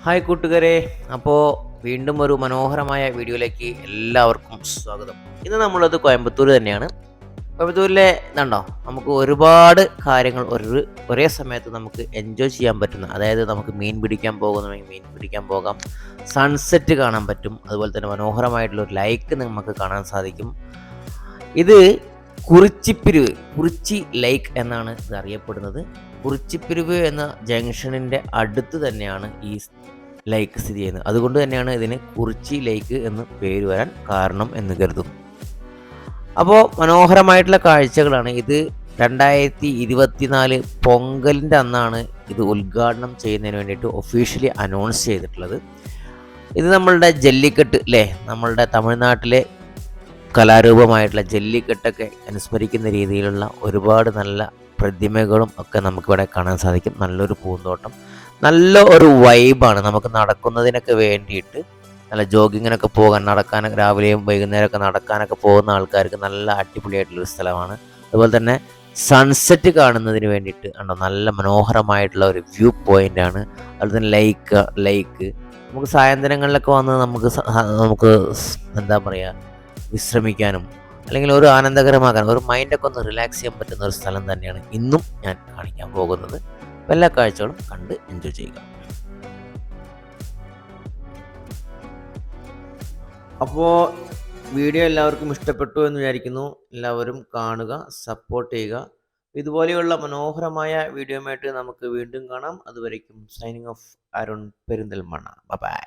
Hi കൂട്ടുകാരെ, അപ്പോൾ വീണ്ടും ഒരു മനോഹരമായ വീഡിയോയിലേക്ക് എല്ലാവർക്കും സ്വാഗതം. ഇന്ന് നമ്മളത് കോയമ്പത്തൂർ തന്നെയാണ്. കോയമ്പത്തൂരിലെ ഇതുണ്ടോ, നമുക്ക് ഒരുപാട് കാര്യങ്ങൾ ഒരേ സമയത്ത് നമുക്ക് എൻജോയ് ചെയ്യാൻ പറ്റുന്ന, അതായത് നമുക്ക് മീൻ പിടിക്കാൻ പോകുന്നുണ്ടെങ്കിൽ മീൻ പിടിക്കാൻ പോകാം, സൺസെറ്റ് കാണാൻ പറ്റും, അതുപോലെ തന്നെ മനോഹരമായിട്ടുള്ള ഒരു ലൈക്ക് നമുക്ക് കാണാൻ സാധിക്കും. ഇത് കുറിച്ചി ലേക്ക് എന്നാണ് ഇത് അറിയപ്പെടുന്നത്. കുറിച്ചിപ്പിരിവ് എന്ന ജംഗ്ഷനിൻ്റെ അടുത്ത് തന്നെയാണ് ഈ ലേക്ക് സ്ഥിതി ചെയ്യുന്നത്. അതുകൊണ്ട് തന്നെയാണ് ഇതിന് കുറിച്ചി ലേക്ക് എന്ന് പേര് വരാൻ കാരണം എന്ന് കരുതുന്നു. അപ്പോൾ മനോഹരമായിട്ടുള്ള കാഴ്ചകളാണ് ഇത്. 2024 പൊങ്കലിൻ്റെ അന്നാണ് ഇത് ഉദ്ഘാടനം ചെയ്യുന്നതിന് വേണ്ടിയിട്ട് ഒഫീഷ്യലി അനൗൺസ് ചെയ്തിട്ടുള്ളത്. ഇത് നമ്മളുടെ ജല്ലിക്കെട്ട് അല്ലേ, നമ്മളുടെ തമിഴ്നാട്ടിലെ കലാരൂപമായിട്ടുള്ള ജല്ലിക്കെട്ടൊക്കെ അനുസ്മരിക്കുന്ന രീതിയിലുള്ള ഒരുപാട് നല്ല പ്രതിമകളും ഒക്കെ നമുക്കിവിടെ കാണാൻ സാധിക്കും. നല്ലൊരു പൂന്തോട്ടം, നല്ല ഒരു വൈബാണ്. നമുക്ക് നടക്കുന്നതിനൊക്കെ വേണ്ടിയിട്ട് നല്ല ജോഗിങ്ങിനൊക്കെ പോകാൻ, നടക്കാനൊക്കെ രാവിലെയും വൈകുന്നേരമൊക്കെ നടക്കാനൊക്കെ പോകുന്ന ആൾക്കാർക്ക് നല്ല അടിപൊളിയായിട്ടുള്ളൊരു സ്ഥലമാണ്. അതുപോലെ തന്നെ സൺസെറ്റ് കാണുന്നതിന് വേണ്ടിയിട്ട് ഉണ്ടോ, നല്ല മനോഹരമായിട്ടുള്ള ഒരു വ്യൂ പോയിൻ്റാണ്. അതുപോലെ തന്നെ ലേക്ക് നമുക്ക് സായന്തനങ്ങളിലൊക്കെ വന്ന് നമുക്ക് എന്താ പറയുക, വിശ്രമിക്കാനും അല്ലെങ്കിൽ ഒരു ആനന്ദകരമാക്കാൻ, ഒരു മൈൻഡൊക്കെ ഒന്ന് റിലാക്സ് ചെയ്യാൻ പറ്റുന്ന ഒരു സ്ഥലം തന്നെയാണ് ഇന്നും ഞാൻ കാണിക്കാൻ പോകുന്നത്. എല്ലാ കാഴ്ചകളും കണ്ട് എൻജോയ് ചെയ്യുക. അപ്പോൾ വീഡിയോ എല്ലാവർക്കും ഇഷ്ടപ്പെട്ടു എന്ന് വിചാരിക്കുന്നു. എല്ലാവരും കാണുക, സപ്പോർട്ട് ചെയ്യുക. ഇതുപോലെയുള്ള മനോഹരമായ വീഡിയോയുമായിട്ട് നമുക്ക് വീണ്ടും കാണാം. അതുവരേക്കും signing off Arun Perinthalmanna. By.